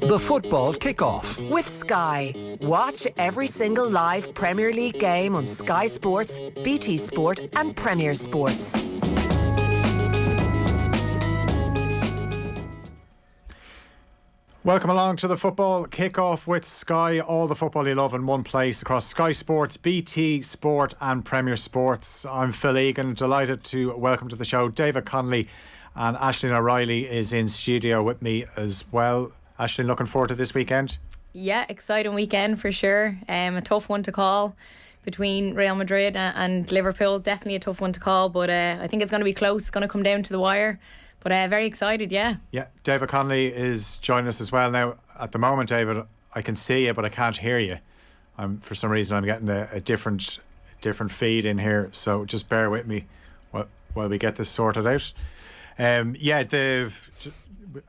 The football kickoff. With Sky. Watch every single live Premier League game on Sky Sports, BT Sport and Premier Sports. Welcome along to the football kickoff with Sky. All the football you love in one place across Sky Sports, BT Sport and Premier Sports. I'm Phil Egan, delighted to welcome to the show David Connolly, and Aisling O'Reilly is in studio with me as well. Aisling, looking forward to this weekend? Yeah, exciting weekend for sure. A tough one to call between Real Madrid and Liverpool. Definitely a tough one to call, but I think it's going to be close. It's going to come down to the wire. But very excited, yeah. Yeah, David Connolly is joining us as well. Now, at the moment, David, I can see you, but I can't hear you. For some reason, I'm getting a different feed in here, so just bear with me while we get this sorted out.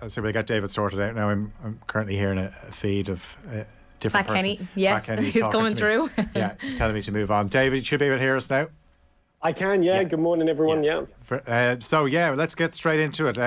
So we got David sorted out now. I'm currently hearing a feed of different person. Kenny, yes, he's coming through. Yeah, he's telling me to move on. David, you should be able to hear us now. I can, yeah. Good morning, everyone. Yeah. Let's get straight into it.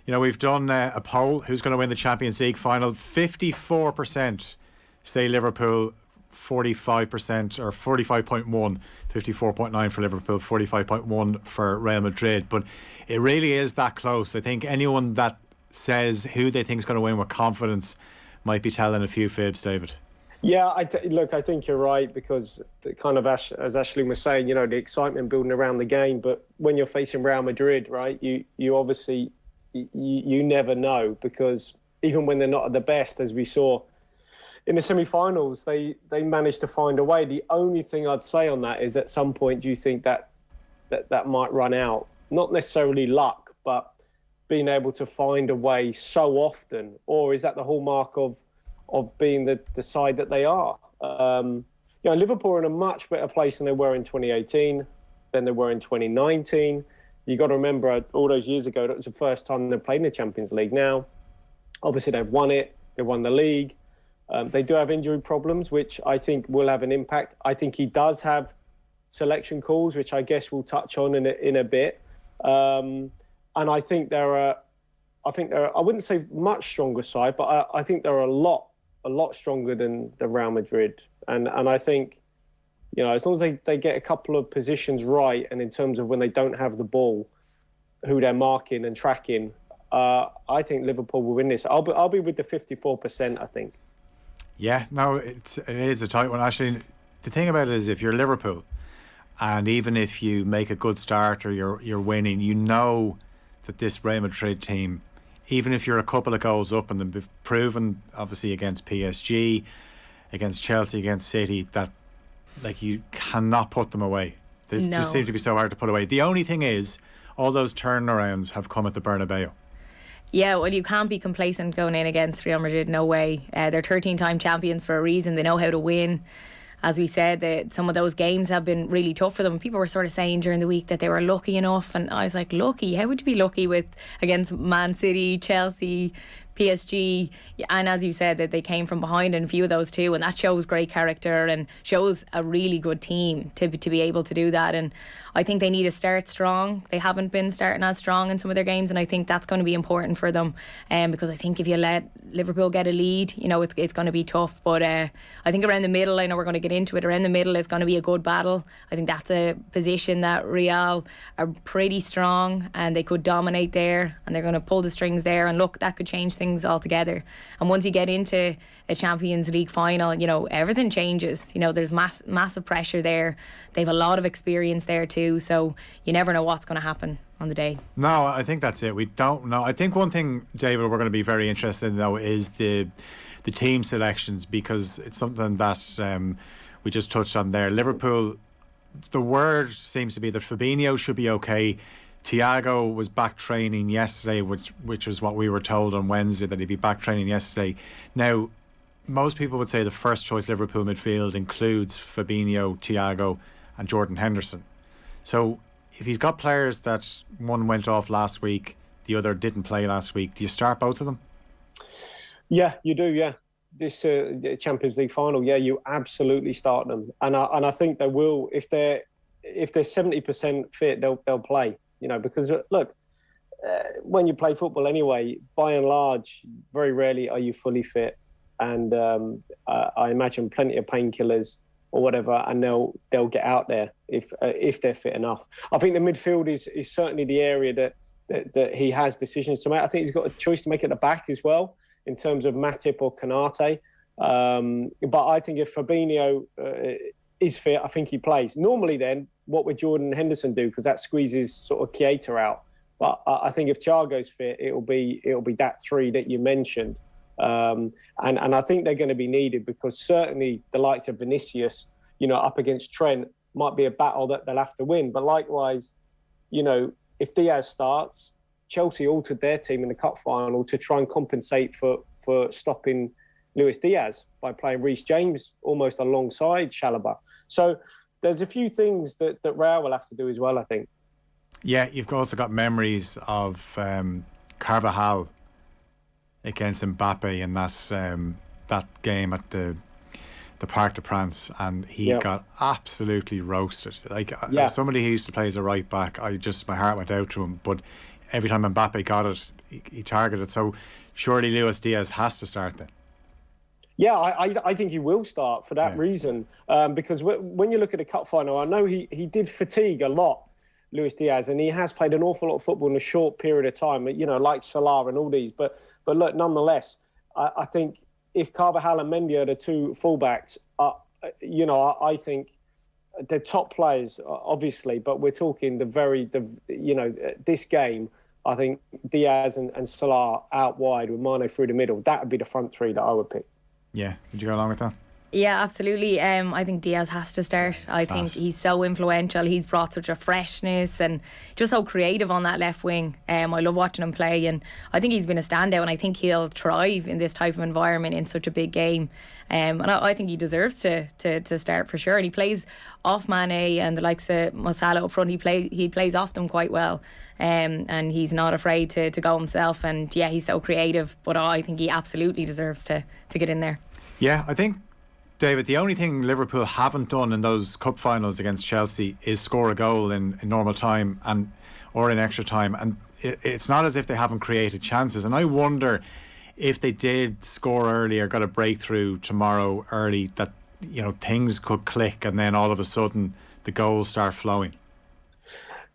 We've done a poll. Who's going to win the Champions League final? 54% say Liverpool, 45% or 45.1, 54.9 for Liverpool, 45.1 for Real Madrid. But it really is that close. I think anyone that says who they think is going to win with confidence might be telling a few fibs, David. Yeah, I think you're right, because kind of as Aisling was saying, the excitement building around the game. But when you're facing Real Madrid, right, you obviously you never know, because even when they're not at the best, as we saw in the semi-finals, they managed to find a way. The only thing I'd say on that is, at some point, do you think that might run out? Not necessarily luck, but being able to find a way so often, or is that the hallmark of being the side that they are? Liverpool are in a much better place than they were in 2018, than they were in 2019. You got to remember, all those years ago, that was the first time they played in the Champions League. Now, obviously, they've won it. They won the league. They do have injury problems, which I think will have an impact. I think he does have selection calls, which I guess we'll touch on in a bit. And I think they're I wouldn't say much stronger side, but I think they're a lot stronger than the Real Madrid. And I think, as long as they get a couple of positions right, and in terms of when they don't have the ball, who they're marking and tracking, I think Liverpool will win this. I'll be with the 54%, I think. Yeah, no, it is a tight one. Actually, the thing about it is, if you're Liverpool, and even if you make a good start or you're winning, you know that this Real Madrid team, even if you're a couple of goals up, and they've proven, obviously, against PSG, against Chelsea, against City, that you cannot put them away. They just seem to be so hard to put away. The only thing is, all those turnarounds have come at the Bernabeu. Yeah, well, you can't be complacent going in against Real Madrid. No way. They're 13-time champions for a reason. They know how to win. As we said, some of those games have been really tough for them. People were sort of saying during the week that they were lucky enough, and I was like, lucky? How would you be lucky against Man City, Chelsea, PSG? And as you said, that they came from behind in a few of those too, and that shows great character and shows a really good team to be able to do that. And I think they need to start strong. They haven't been starting as strong in some of their games, and I think that's going to be important for them. Because I think if you let Liverpool get a lead, it's going to be tough. But I think around the middle, I know we're going to get into it, around the middle is going to be a good battle. I think that's a position that Real are pretty strong, and they could dominate there, and they're going to pull the strings there. And look, that could change things altogether. And once you get into a Champions League final, everything changes. There's massive pressure there. They have a lot of experience there too, so you never know what's going to happen on the day. No, I think that's it. We don't know. I think one thing, David, we're going to be very interested in, though, is the team selections, because it's something that we just touched on there. Liverpool, the word seems to be that Fabinho should be okay. Thiago was back training yesterday, which was what we were told on Wednesday, that he'd be back training yesterday. Now, most people would say the first choice Liverpool midfield includes Fabinho, Thiago and Jordan Henderson. So if he's got players that one went off last week, the other didn't play last week, do you start both of them? Yeah, you do, yeah. This Champions League final, yeah, you absolutely start them. And I think they will, if they're 70% fit, they'll play. Because look, when you play football anyway, by and large, very rarely are you fully fit. And I imagine plenty of painkillers or whatever, and they'll get out there if they're fit enough. I think the midfield is certainly the area that he has decisions to make. I think he's got a choice to make at the back as well in terms of Matip or Konate. But I think if Fabinho is fit, I think he plays. Normally then, what would Jordan and Henderson do? Because that squeezes sort of Keita out. But I think if Thiago's fit, it'll be that three that you mentioned. And I think they're going to be needed, because certainly the likes of Vinicius, up against Trent might be a battle that they'll have to win. But likewise, if Diaz starts, Chelsea altered their team in the cup final to try and compensate for stopping Luis Diaz by playing Reece James almost alongside Chalobah. So there's a few things that Real will have to do as well, I think. Yeah, you've also got memories of Carvajal against Mbappe in that game at the Parc des Princes, and he got absolutely roasted. As somebody who used to play as a right back, my heart went out to him. But every time Mbappe got it, he targeted. So surely Luis Diaz has to start then. Yeah, I think he will start for that reason. Because when you look at the cup final, I know he did fatigue a lot, Luis Diaz, and he has played an awful lot of football in a short period of time, like Salah and all these. But look, nonetheless, I think if Carvajal and Mendy are the two fullbacks, I think they're top players, obviously, but we're talking this game, I think Diaz and Salah out wide with Mane through the middle. That would be the front three that I would pick. Yeah, would you go along with that? Yeah, absolutely. I think Diaz has to start. I think he's so influential. He's brought such a freshness and just so creative on that left wing. I love watching him play, and I think he's been a standout, and I think he'll thrive in this type of environment in such a big game. And I think he deserves to start for sure. And he plays off Mane and the likes of Mo Salah up front. He plays off them quite well. And he's not afraid to go himself. And yeah, he's so creative. But I think he absolutely deserves to get in there. Yeah, I think, David, the only thing Liverpool haven't done in those cup finals against Chelsea is score a goal in normal time or in extra time, and it's not as if they haven't created chances. And I wonder if they did score early or got a breakthrough tomorrow early, that things could click and then all of a sudden the goals start flowing.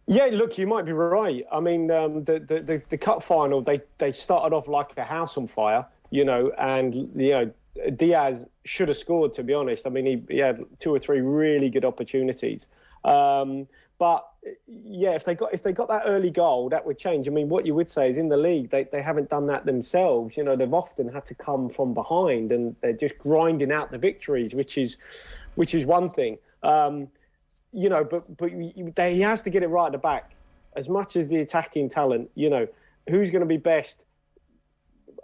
Yeah, look, you might be right. I mean, the cup final, they started off like a house on fire, and Diaz should have scored, to be honest. I mean, he had 2 or 3 really good opportunities. But yeah, if they got that early goal, that would change. I mean, what you would say is in the league, they haven't done that themselves. They've often had to come from behind, and they're just grinding out the victories, which is one thing. But he has to get it right at the back. As much as the attacking talent, who's going to be best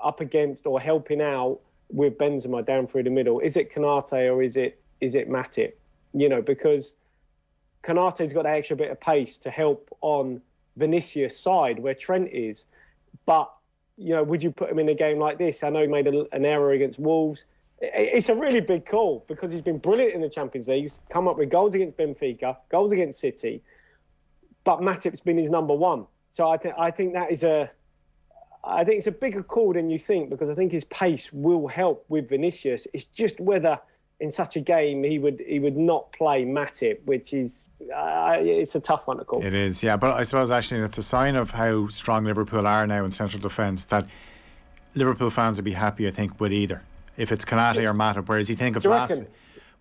up against or helping out with Benzema down through the middle? Is it Konate or is it Matip? Because Konate's got that extra bit of pace to help on Vinicius' side where Trent is. But, would you put him in a game like this? I know he made an error against Wolves. It's a really big call because he's been brilliant in the Champions League. He's come up with goals against Benfica, goals against City. But Matip's been his number one. So I think that is I think it's a bigger call than you think, because I think his pace will help with Vinicius. It's just whether in such a game he would not play Matip, which is it's a tough one to call. It is, yeah. But I suppose actually it's a sign of how strong Liverpool are now in central defence that Liverpool fans would be happy, I think, with either. If it's Konate or Matip, whereas you think of last.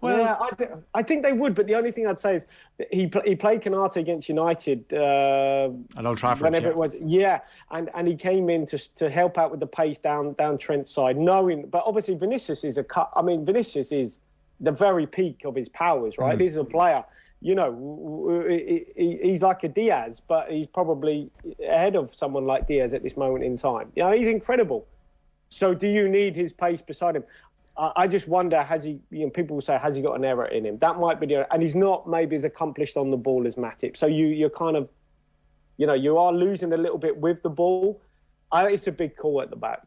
Well, yeah, I think they would, but the only thing I'd say is he played Konate against United at Old Trafford, whenever it was. Yeah, and he came in to help out with the pace down Trent's side, but obviously Vinicius is Vinicius is the very peak of his powers, right? This is a player, he's like a Diaz, but he's probably ahead of someone like Diaz at this moment in time. He's incredible. So do you need his pace beside him? I just wonder, has he? People will say, has he got an error in him? That might be and he's not maybe as accomplished on the ball as Matip. So you're kind of, you are losing a little bit with the ball. It's a big call at the back,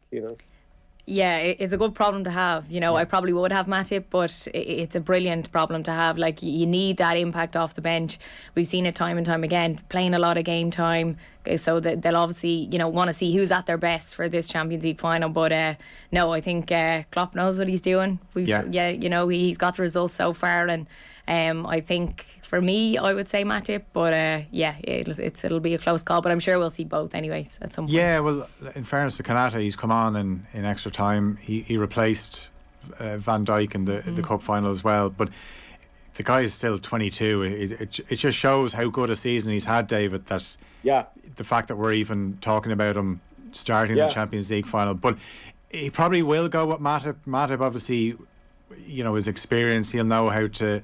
Yeah, it's a good problem to have. I probably would have Matip, but it's a brilliant problem to have. Like, you need that impact off the bench. We've seen it time and time again, playing a lot of game time, so that they'll obviously, you know, want to see who's at their best for this Champions League final. But no, I think Klopp knows what he's doing. You know, he's got the results so far, and I think for me, I would say Matip, but it'll be a close call. But I'm sure we'll see both anyways at some point. Yeah, well, in fairness to Konate, he's come on in extra time. He replaced Van Dijk in the cup final as well, but the guy is still 22. It just shows how good a season he's had, David, that the fact that we're even talking about him starting the Champions League final. But he probably will go with Matip. Matip, obviously, you know, his experience, he'll know how to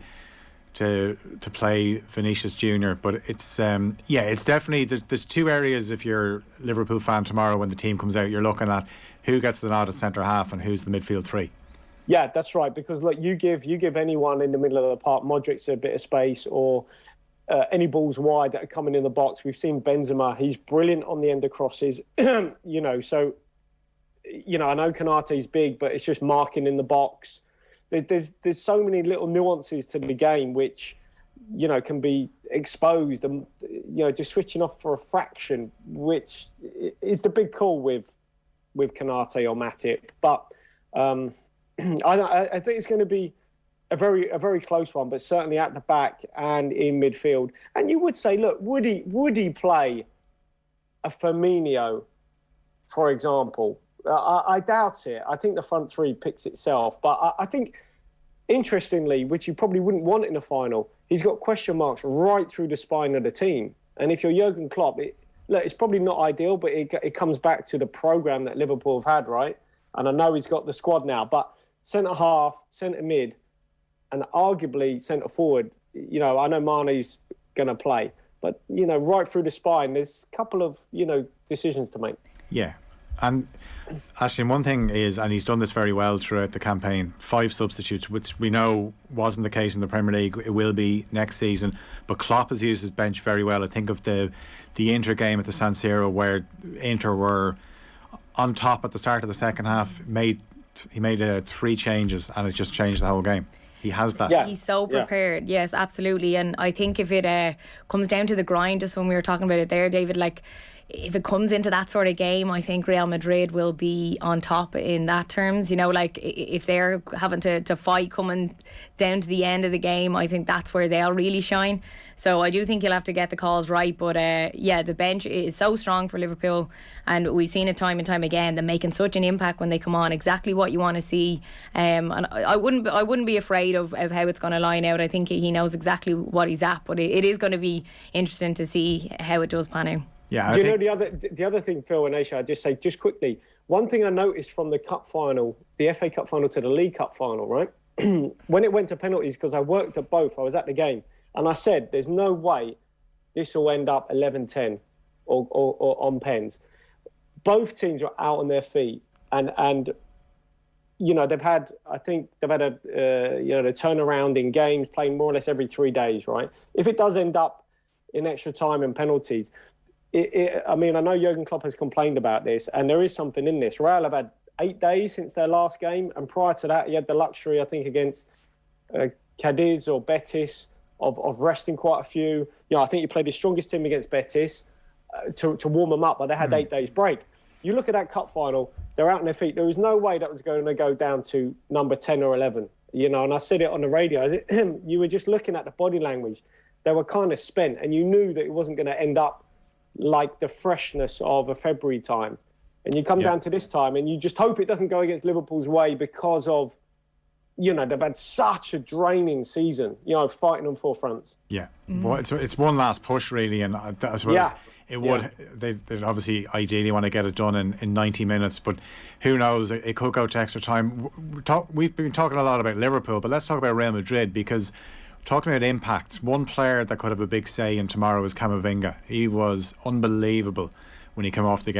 play Vinicius Junior. But it's it's definitely, there's two areas if you're a Liverpool fan tomorrow when the team comes out, you're looking at who gets the nod at centre half and who's the midfield three. Yeah, that's right. Because look, you give anyone in the middle of the park, Modric, a bit of space, or any balls wide that are coming in the box. We've seen Benzema; he's brilliant on the end of crosses. You know, so you know, I know Konate's big, but it's just marking in the box. There's so many little nuances to the game which, you know, can be exposed, and you know, just switching off for a fraction, which is the big call with Konate or Matip, but. I think it's going to be a very close one, but certainly at the back and in midfield. And you would say, look, would he play a Firmino, for example? I doubt it. I think the front three picks itself. But I think, interestingly, which you probably wouldn't want in a final, he's got question marks right through the spine of the team. And if you're Jurgen Klopp, it's probably not ideal, but it comes back to the programme that Liverpool have had, right? And I know he's got the squad now, but centre half, centre mid, and arguably centre forward. You know, I know Mane's going to play, but you know, right through the spine, there's a couple of decisions to make. Yeah, and Aisling, one thing is, and he's done this very well throughout the campaign, 5 substitutes, which we know wasn't the case in the Premier League. It will be next season, but Klopp has used his bench very well. I think of the Inter game at the San Siro where Inter were on top at the start of the second half. He made 3 changes and it just changed the whole game. He has that. Yeah. He's so prepared. Yes, absolutely. And I think if it comes down to the grind, just when we were talking about it there, David, like if it comes into that sort of game, I think Real Madrid will be on top in that terms. You know, like if they're having to fight coming down to the end of the game, I think that's where they'll really shine. So I do think he'll have to get the calls right. But the bench is so strong for Liverpool, and we've seen it time and time again. They're making such an impact when they come on. Exactly what you want to see. And I wouldn't be afraid of how it's going to line out. I think he knows exactly what he's at. But it is going to be interesting to see how it does pan out. Yeah, you know the other thing, Phil and Aisha, I'd just say just quickly. One thing I noticed from the cup final, the FA Cup final to the League Cup final, right? When it went to penalties, because I worked at both, I was at the game, and I said, "There's no way this will end up 11-10 or on pens." Both teams were out on their feet, and you know they've had a the turnaround in games, playing more or less every 3 days, right? If it does end up in extra time and penalties. I mean, I know Jurgen Klopp has complained about this, and there is something in this. Real have had 8 days since their last game, and prior to that, he had the luxury, I think, against Cadiz or Betis, of resting quite a few. You know, I think he played his strongest team against Betis to warm them up, but they had 8 days break. You look at that cup final, they're out on their feet. There was no way that was going to go down to number 10 or 11, you know, and I said it on the radio. You were just looking at the body language. They were kind of spent, and you knew that it wasn't going to end up like the freshness of a February time. And you come down to this time and you just hope it doesn't go against Liverpool's way because of, you know, they've had such a draining season, you know, fighting on 4 fronts. Yeah. Well, it's one last push, really, and I suppose it would. They obviously ideally want to get it done in 90 minutes, but who knows? It could go to extra time. We've been talking a lot about Liverpool, but let's talk about Real Madrid, because talking about impacts, one player that could have a big say in tomorrow is Camavinga. He was unbelievable when he came off the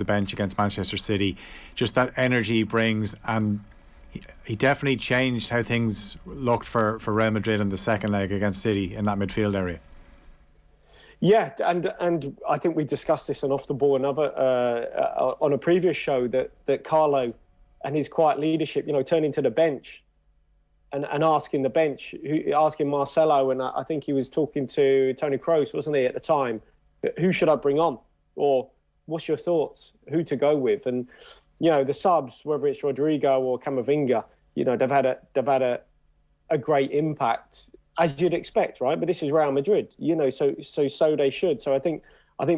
bench against Manchester City. Just that energy he brings, and he definitely changed how things looked for Real Madrid in the second leg against City in that midfield area. Yeah, and I think we discussed this on Off the Ball on a previous show that Carlo and his quiet leadership, you know, turning to the bench and asking the bench, asking Marcelo, and I think he was talking to Toni Kroos, wasn't he, at the time, who should I bring on? Or what's your thoughts? Who to go with? And, you know, the subs, whether it's Rodrigo or Camavinga, you know, they've had a great impact, as you'd expect, right? But this is Real Madrid, you know, so they should. So I think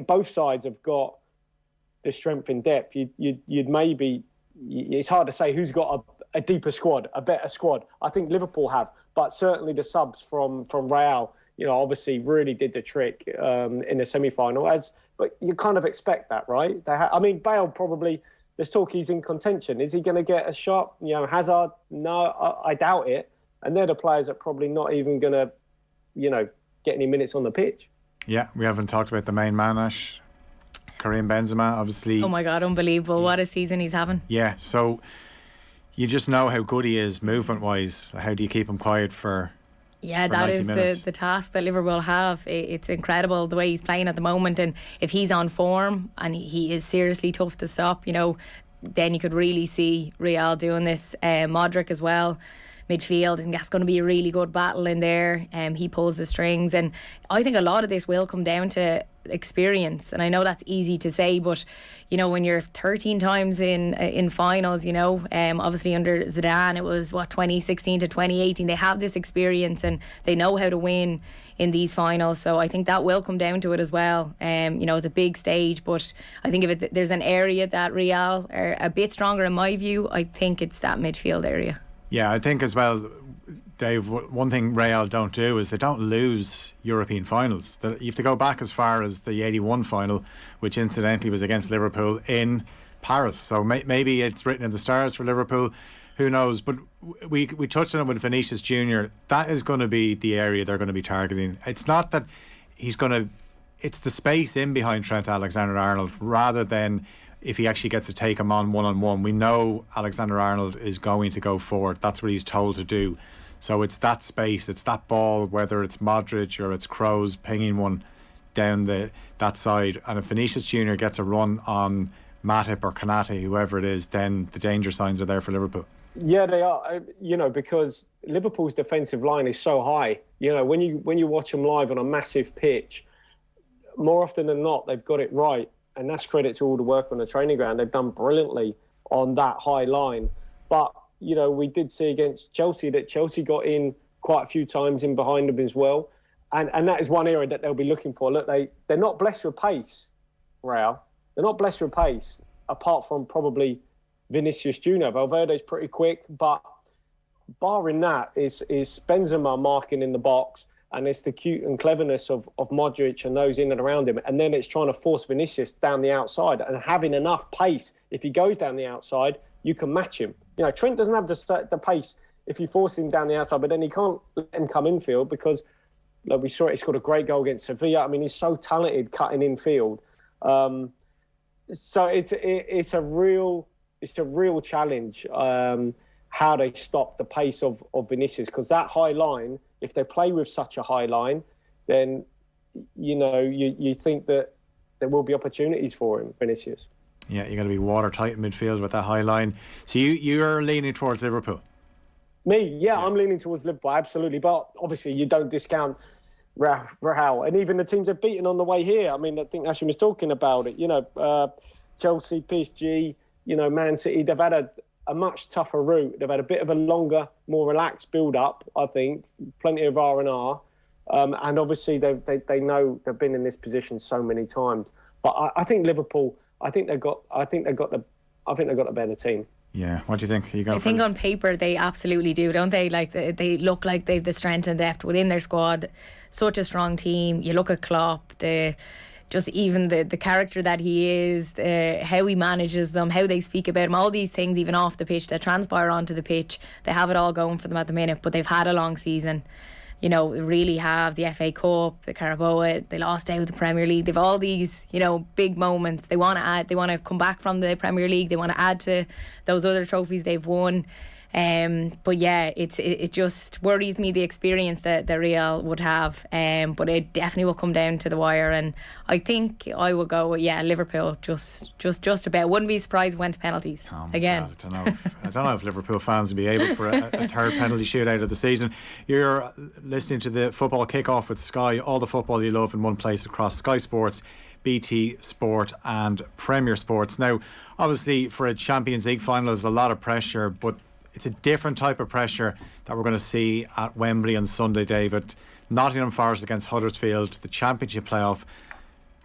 both sides have got the strength in depth. You'd maybe, it's hard to say who's got a deeper squad, a better squad. I think Liverpool have, but certainly the subs from Real, you know, obviously really did the trick in the semi-final. But you kind of expect that, right? I mean, Bale probably, there's talk he's in contention. Is he going to get a shot? You know, Hazard? No, I doubt it. And they're the players that probably not even going to, you know, get any minutes on the pitch. Yeah, we haven't talked about the main man, Ash. Karim Benzema, obviously. Oh my God, unbelievable. What a season he's having. Yeah, so you just know how good he is movement-wise. How do you keep him quiet for... Yeah, that is the task that Liverpool have. It's incredible the way he's playing at the moment, and if he's on form and he is seriously tough to stop, you know, then you could really see Real doing this. Modric as well, midfield, and that's going to be a really good battle in there. He pulls the strings, and I think a lot of this will come down to experience. And I know that's easy to say, but you know, when you're 13 times in finals, you know, obviously under Zidane it was 2016 to 2018. They have this experience and they know how to win in these finals. So I think that will come down to it as well. You know, it's a big stage, but I think if there's an area that Real are a bit stronger in my view, I think it's that midfield area. Yeah, I think as well, Dave, one thing Real don't do is they don't lose European finals. You have to go back as far as the 81 final, which incidentally was against Liverpool in Paris. So maybe it's written in the stars for Liverpool. Who knows? But we touched on it with Vinicius Jr. That is going to be the area they're going to be targeting. It's not that he's going to... It's the space in behind Trent Alexander-Arnold rather than if he actually gets to take him on one-on-one. We know Alexander-Arnold is going to go forward. That's what he's told to do. So it's that space, it's that ball, whether it's Modric or it's Kroos pinging one down that side. And if Vinicius Jr. gets a run on Matip or Konate, whoever it is, then the danger signs are there for Liverpool. Yeah, they are. You know, because Liverpool's defensive line is so high. You know, when you watch them live on a massive pitch, more often than not, they've got it right. And that's credit to all the work on the training ground. They've done brilliantly on that high line. But you know, we did see against Chelsea that Chelsea got in quite a few times in behind them as well. And that is one area that they'll be looking for. Look, they're not blessed with pace, Real. They're not blessed with pace, apart from probably Vinicius Jr. Valverde's pretty quick, but barring that is Benzema marking in the box, and it's the cute and cleverness of Modric and those in and around him. And then it's trying to force Vinicius down the outside and having enough pace. If he goes down the outside, you can match him. You know, Trent doesn't have the pace if you force him down the outside, but then he can't let him come infield because, like we saw it, he scored a great goal against Sevilla. I mean, he's so talented cutting infield. So it's a real challenge how they stop the pace of Vinicius, because that high line, if they play with such a high line, then you know you think that there will be opportunities for him, Vinicius. Yeah, you're going to be watertight in midfield with that high line. So you're leaning towards Liverpool? Me, yeah, I'm leaning towards Liverpool, absolutely. But obviously, you don't discount Real. And even the teams they've beaten on the way here. I mean, I think Ashim was talking about it. You know, Chelsea, PSG, you know, Man City, they've had a much tougher route. They've had a bit of a longer, more relaxed build-up, I think. Plenty of R&R. And obviously, they know they've been in this position so many times. But I think Liverpool... I think they've got the better team. Yeah, what do you think? I think on paper they absolutely do, don't they? Like they look like they've the strength and depth within their squad. Such a strong team. You look at Klopp, the character that he is, how he manages them, how they speak about him, all these things, even off the pitch, that transpire onto the pitch. They have it all going for them at the minute, but they've had a long season. You know, really have the FA Cup, the Carabao, they lost out the Premier League. They've all these, you know, big moments. They want to add, they want to come back from the Premier League. They want to add to those other trophies they've won. But yeah, it just worries me, the experience that Real would have. But it definitely will come down to the wire. And I think I will go, Liverpool, just about. Wouldn't be surprised if it went to penalties again. God, I don't know if Liverpool fans will be able for a third penalty shootout of the season. You're listening to the football kickoff with Sky. All the football you love in one place across Sky Sports, BT Sport and Premier Sports. Now, obviously, for a Champions League final, there's a lot of pressure, but it's a different type of pressure that we're going to see at Wembley on Sunday, David. Nottingham Forest against Huddersfield, the Championship playoff.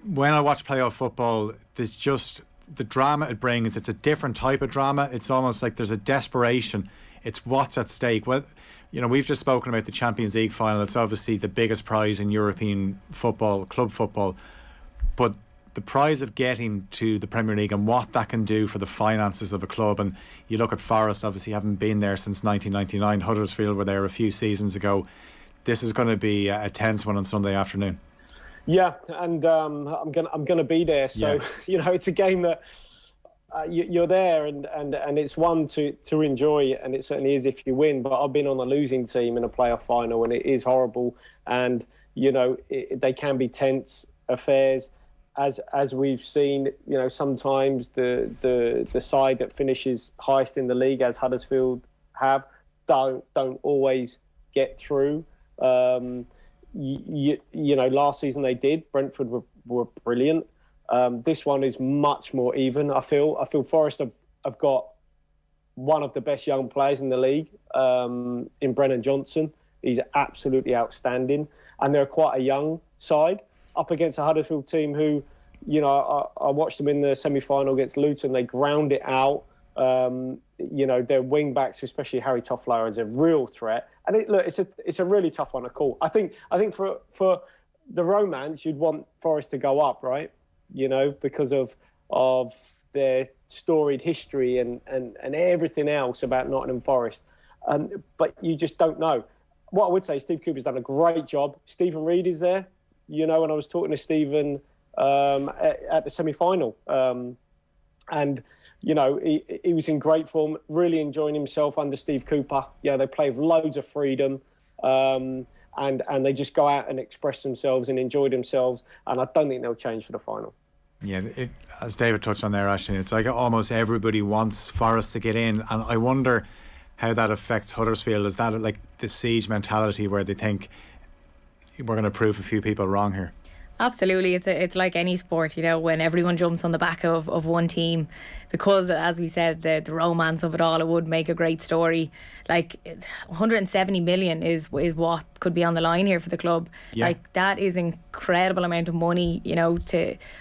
When I watch playoff football, there's just the drama it brings. It's a different type of drama. It's almost like there's a desperation. It's what's at stake. Well, you know, we've just spoken about the Champions League final. It's obviously the biggest prize in European football, club football. But the prize of getting to the Premier League and what that can do for the finances of a club. And you look at Forest, obviously haven't been there since 1999. Huddersfield were there a few seasons ago. This is going to be a tense one on Sunday afternoon. Yeah, and I'm gonna be there. So you know, it's a game that you're there, and it's one to enjoy, and it certainly is if you win. But I've been on a losing team in a playoff final, and it is horrible. And you know, they can be tense affairs, as we've seen. You know, sometimes the side that finishes highest in the league, as Huddersfield have, don't always get through. You know, last season they did. Brentford were brilliant. This one is much more even. I feel Forest have got one of the best young players in the league in Brennan Johnson. He's absolutely outstanding, and they're quite a young side up against a Huddersfield team who, you know, I watched them in the semi-final against Luton. They ground it out. You know, their wing backs, especially Harry Toffler, is a real threat. And it's a really tough one to call. I think for the romance, you'd want Forest to go up, right? You know, because of their storied history and everything else about Nottingham Forest. But you just don't know. What I would say, Steve Cooper's done a great job. Stephen Reid is there, you know, and I was talking to Stephen at the semi-final. And you know, he was in great form, really enjoying himself under Steve Cooper. Yeah, they play with loads of freedom, and they just go out and express themselves and enjoy themselves. And I don't think they'll change for the final. Yeah, as David touched on there, Aisling, it's like almost everybody wants Forest to get in, and I wonder how that affects Huddersfield. Is that like the siege mentality where they think we're going to prove a few people wrong here? Absolutely, it's like any sport, you know, when everyone jumps on the back of one team, because as we said, the romance of it all, it would make a great story. Like 170 million is what could be on the line here for the club. Yeah. Like that is incredible amount of money, you know,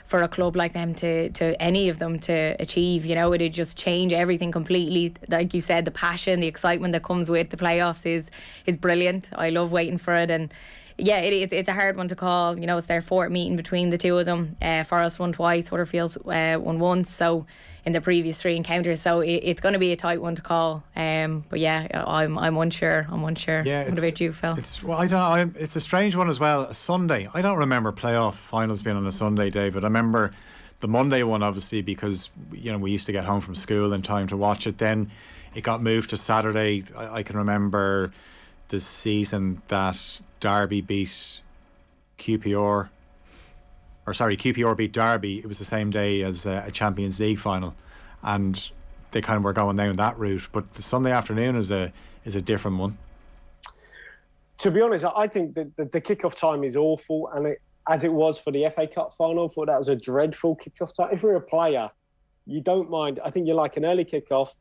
for a club like them to any of them to achieve. You know, it'd just change everything completely. Like you said, the passion, the excitement that comes with the playoffs is brilliant. I love waiting for it. And yeah, it's a hard one to call. You know, it's their fourth meeting between the two of them. Forest won twice, Huddersfield won once. So in the previous three encounters, so it's going to be a tight one to call. But yeah, I'm unsure. Yeah, what about you, Phil? I don't know. It's a strange one as well. A Sunday. I don't remember playoff finals being on a Sunday, David. I remember the Monday one, obviously, because you know we used to get home from school in time to watch it. Then it got moved to Saturday. I can remember the season that Derby beat QPR, QPR beat Derby. It was the same day as a Champions League final, and they kind of were going down that route. But the Sunday afternoon is a different one. To be honest, I think that the kickoff time is awful, and as it was for the FA Cup final, I thought that was a dreadful kickoff time. If you're a player, you don't mind. I think you like an early kickoff.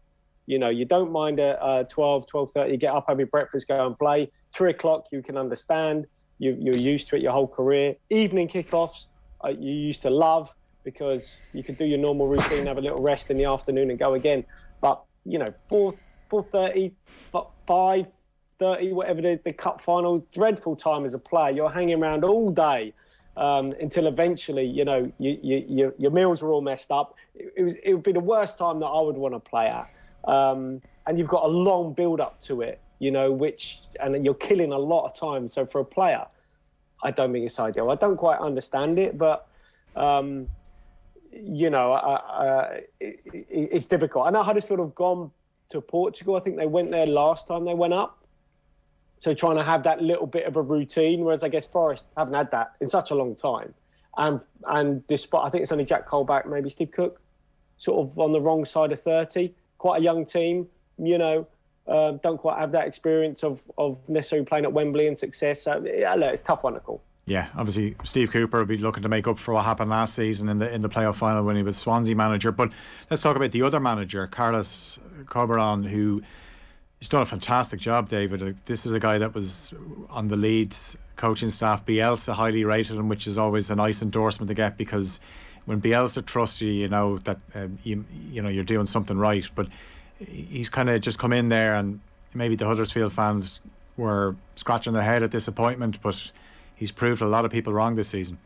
You know, you don't mind a 12:30, get up, have your breakfast, go and play. 3 o'clock, you can understand. You're used to it your whole career. Evening kickoffs, you used to love because you could do your normal routine, have a little rest in the afternoon and go again. But, you know, 4:30, 5:30, whatever the cup final, dreadful time as a player. You're hanging around all day until eventually, you know, your meals are all messed up. It would be the worst time that I would want to play at. And you've got a long build up to it, you know, and you're killing a lot of time. So for a player, I don't think it's ideal. I don't quite understand it, but, you know, it's difficult. I know Huddersfield have gone to Portugal. I think they went there last time they went up. So trying to have that little bit of a routine, whereas I guess Forest haven't had that in such a long time. And despite, I think it's only Jack Colback, maybe Steve Cook, sort of on the wrong side of 30. Quite a young team, you know, don't quite have that experience of necessarily playing at Wembley and success. So, yeah, look, it's a tough one to call. Yeah, obviously Steve Cooper will be looking to make up for what happened last season in the playoff final when he was Swansea manager. But let's talk about the other manager, Carlos Corberán, who he's done a fantastic job, David. This is a guy that was on the Leeds coaching staff. Bielsa highly rated him, which is always a nice endorsement to get, because when Bielsa trusts you, you know that you know you're doing something right. But he's kind of just come in there, and maybe the Huddersfield fans were scratching their head at disappointment, but he's proved a lot of people wrong this season.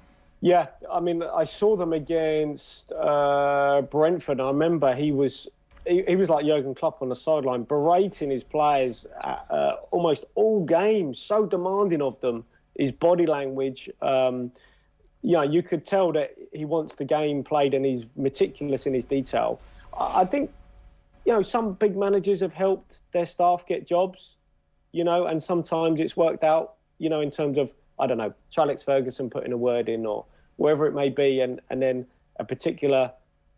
Yeah, I mean, I saw them against Brentford. I remember he was like Jurgen Klopp on the sideline, berating his players almost all games, so demanding of them. His body language, you could tell that he wants the game played and he's meticulous in his detail. I think, some big managers have helped their staff get jobs, and sometimes it's worked out, in terms of, I don't know, Alex Ferguson putting a word in or wherever it may be, and then a particular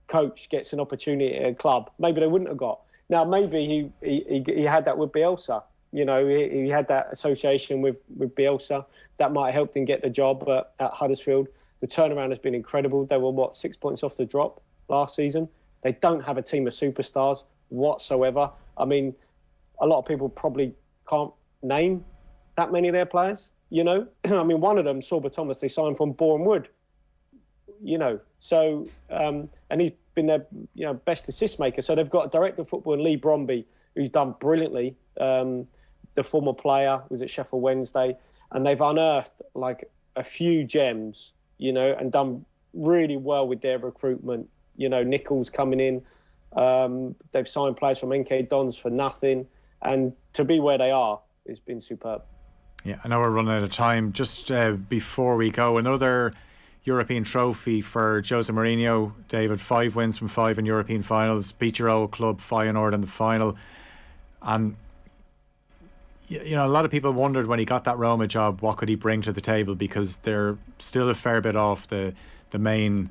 coach gets an opportunity at a club maybe they wouldn't have got. Now, maybe he had that with Bielsa. He had that association with Bielsa. That might have helped him get the job at Huddersfield. The turnaround has been incredible. They were, 6 points off the drop last season. They don't have a team of superstars whatsoever. I mean, a lot of people probably can't name that many of their players. I mean, one of them, Sorba Thomas, they signed from Boreham Wood. So and he's been their best assist maker. So they've got a director of football in Lee Bromby, who's done brilliantly. The former player was at Sheffield Wednesday, and they've unearthed like a few gems, and done really well with their recruitment. Nichols coming in. They've signed players from NK Dons for nothing, and to be where they are has been superb. Yeah, I know we're running out of time. Just before we go, another European trophy for Jose Mourinho. David, 5 wins from 5 in European finals, beat your old club Feyenoord in the final. And a lot of people wondered when he got that Roma job, what could he bring to the table, because they're still a fair bit off the main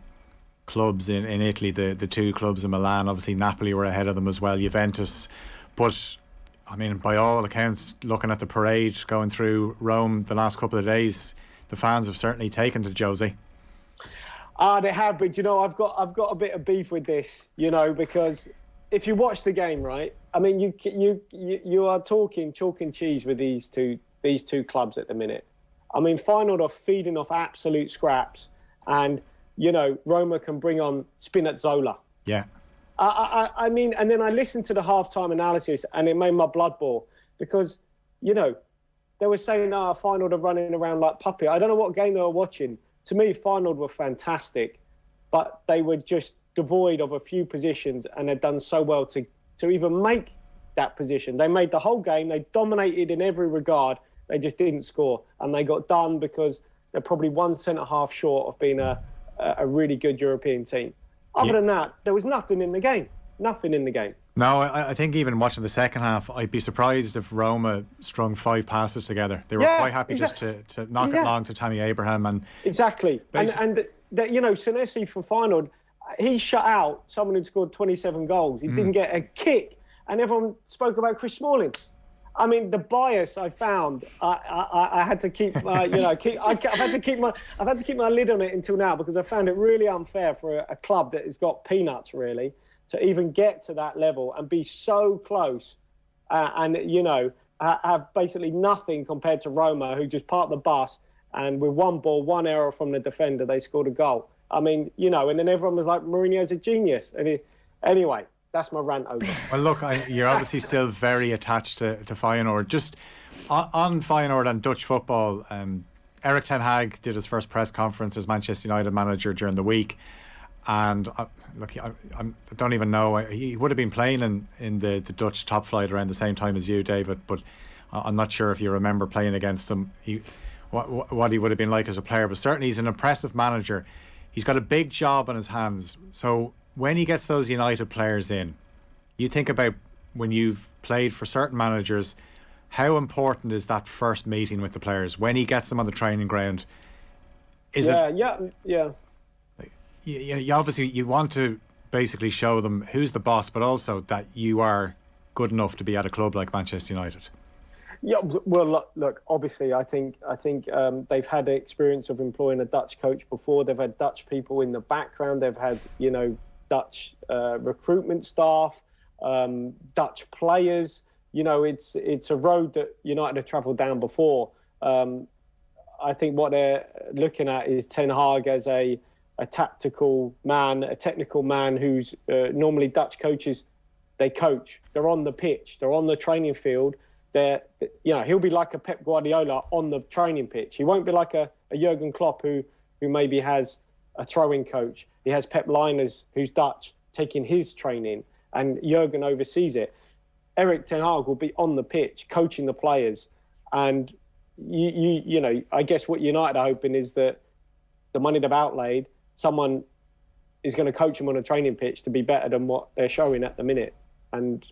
clubs in Italy, the 2 clubs in Milan. Obviously Napoli were ahead of them as well, Juventus. But I mean, by all accounts, looking at the parade going through Rome the last couple of days, the fans have certainly taken to Jose. They have, but I've got a bit of beef with this, because if you watch the game, right? I mean, you are talking chalk and cheese with these two clubs at the minute. I mean, Feyenoord are feeding off absolute scraps, and Roma can bring on Spinazzola. Yeah. I mean, and then I listened to the halftime analysis, and it made my blood boil, because they were saying, Feyenoord are running around like puppy. I don't know what game they were watching. To me, Feyenoord were fantastic, but they were just devoid of a few positions, and they'd done so well to even make that position. They made the whole game. They dominated in every regard. They just didn't score, and they got done because they're probably one centre-half short of being a really good European team. Other than that, there was nothing in the game. Nothing in the game. No, I think even watching the second half, I'd be surprised if Roma strung 5 passes together. They were quite happy just to knock it long to Tammy Abraham. And exactly. And Senesi from Feyenoord, he shut out someone who'd scored 27 goals. He didn't get a kick. And everyone spoke about Chris Smalling. I mean, the bias I found, I had to keep, I've had to keep my lid on it until now, because I found it really unfair for a club that has got peanuts, really, to even get to that level and be so close, and have basically nothing compared to Roma, who just parked the bus, and with one ball, one error from the defender, they scored a goal. I mean, and then everyone was like, Mourinho's a genius. And anyway. That's my rant over. Well, look, you're obviously still very attached to Feyenoord. Just on Feyenoord and Dutch football, Erik ten Hag did his first press conference as Manchester United manager during the week. And look, I don't even know. He would have been playing in the Dutch top flight around the same time as you, David, but I'm not sure if you remember playing against him, what he would have been like as a player. But certainly he's an impressive manager. He's got a big job on his hands. So when he gets those United players in, you think about when you've played for certain managers, how important is that first meeting with the players when he gets them on the training ground? You obviously you want to basically show them who's the boss, but also that you are good enough to be at a club like Manchester United. Yeah, well, look. Obviously, I think they've had the experience of employing a Dutch coach before. They've had Dutch people in the background. They've had, Dutch recruitment staff, Dutch players. It's a road that United have travelled down before. I think what they're looking at is Ten Hag as a tactical man, a technical man who's normally Dutch coaches. They coach. They're on the pitch. They're on the training field. He'll be like a Pep Guardiola on the training pitch. He won't be like a Jurgen Klopp who maybe has a throwing coach. He has Pep Lijnders, who's Dutch, taking his training, and Jurgen oversees it. Erik Ten Hag will be on the pitch, coaching the players. And, I guess what United are hoping is that the money they've outlaid, someone is going to coach them on a training pitch to be better than what they're showing at the minute. And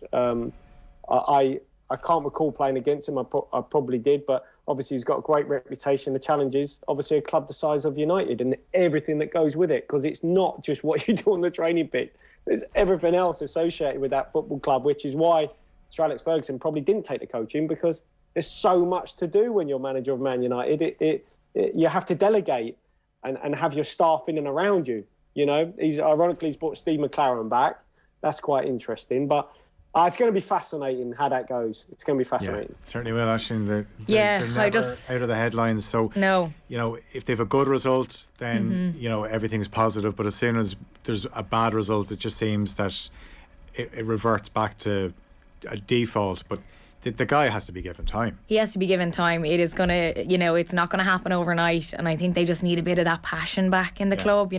I can't recall playing against him. I probably did, but obviously he's got a great reputation. The challenge is obviously a club the size of United and everything that goes with it, because it's not just what you do on the training pitch. There's everything else associated with that football club, which is why Sir Alex Ferguson probably didn't take the coaching, because there's so much to do when you're manager of Man United. You have to delegate and have your staff in and around you. He's brought Steve McLaren back. That's quite interesting, but it's going to be fascinating how that goes. It's going to be fascinating. Yeah, certainly will, actually. They're never out of the headlines. So, no. If they have a good result, then, everything's positive. But as soon as there's a bad result, it just seems that it reverts back to a default. But the guy has to be given time. He has to be given time. It is going to, it's not going to happen overnight. And I think they just need a bit of that passion back in the club,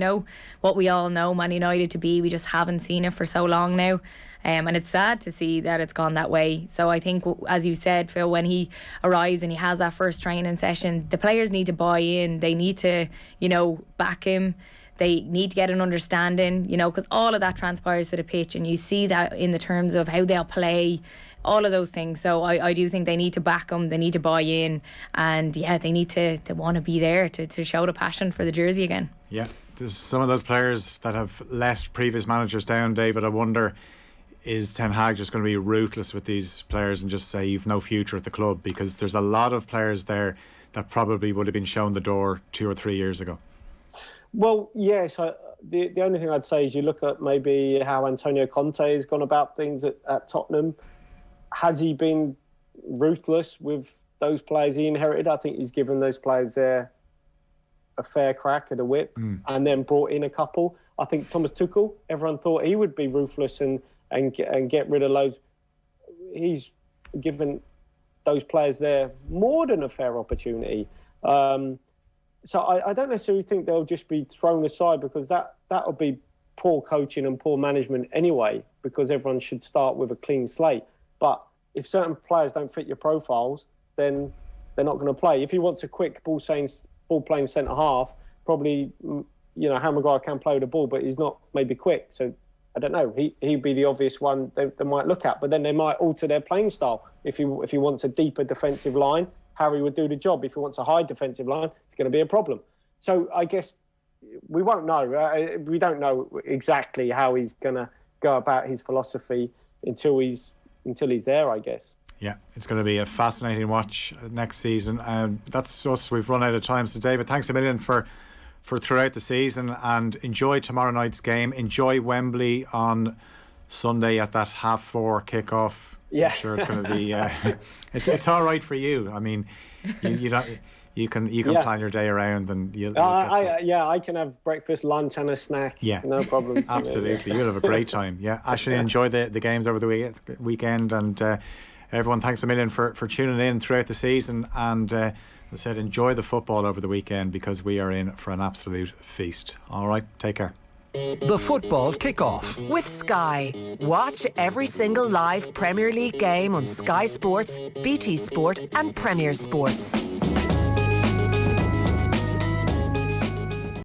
what we all know Man United to be. We just haven't seen it for so long now. And it's sad to see that it's gone that way. So I think, as you said, Phil, when he arrives and he has that first training session, the players need to buy in. They need to, back him. They need to get an understanding, because all of that transpires to the pitch, and you see that in the terms of how they'll play, all of those things. So I do think they need to back them, they need to buy in, and they need to want to be there to show the passion for the jersey again. Yeah, there's some of those players that have let previous managers down, David. I wonder, is Ten Hag just going to be ruthless with these players and just say you've no future at the club? Because there's a lot of players there that probably would have been shown the door 2 or 3 years ago. Well, yes. The only thing I'd say is you look at maybe how Antonio Conte has gone about things at Tottenham. Has he been ruthless with those players he inherited? I think he's given those players there a fair crack at the whip and then brought in a couple. I think Thomas Tuchel, everyone thought he would be ruthless and get rid of loads. He's given those players there more than a fair opportunity. So I don't necessarily think they'll just be thrown aside, because that would be poor coaching and poor management anyway, because everyone should start with a clean slate. But if certain players don't fit your profiles, then they're not going to play. If he wants a quick ball-playing centre-half, probably, Harry Maguire can play with the ball, but he's not maybe quick. So I don't know. He'd be the obvious one they might look at. But then they might alter their playing style. If he wants a deeper defensive line, Harry would do the job. If he wants a high defensive line, it's going to be a problem. So I guess we won't know. We don't know exactly how he's going to go about his philosophy until he's there, I guess. Yeah, it's going to be a fascinating watch next season. That's us. We've run out of time. So, David, thanks a million for throughout the season, and enjoy tomorrow night's game. Enjoy Wembley on Sunday at that 4:30 kickoff. Yeah, I'm sure it's going to be. It's all right for you. I mean, you don't. You can plan your day around, and I can have breakfast, lunch, and a snack. Yeah, no problem. Absolutely, you'll have a great time. Yeah, Aisling, enjoy the games over the weekend, and everyone, thanks a million for tuning in throughout the season. And as I said, enjoy the football over the weekend, because we are in for an absolute feast. All right, take care. The football kickoff with Sky. Watch every single live Premier League game on Sky Sports, BT Sport, and Premier Sports.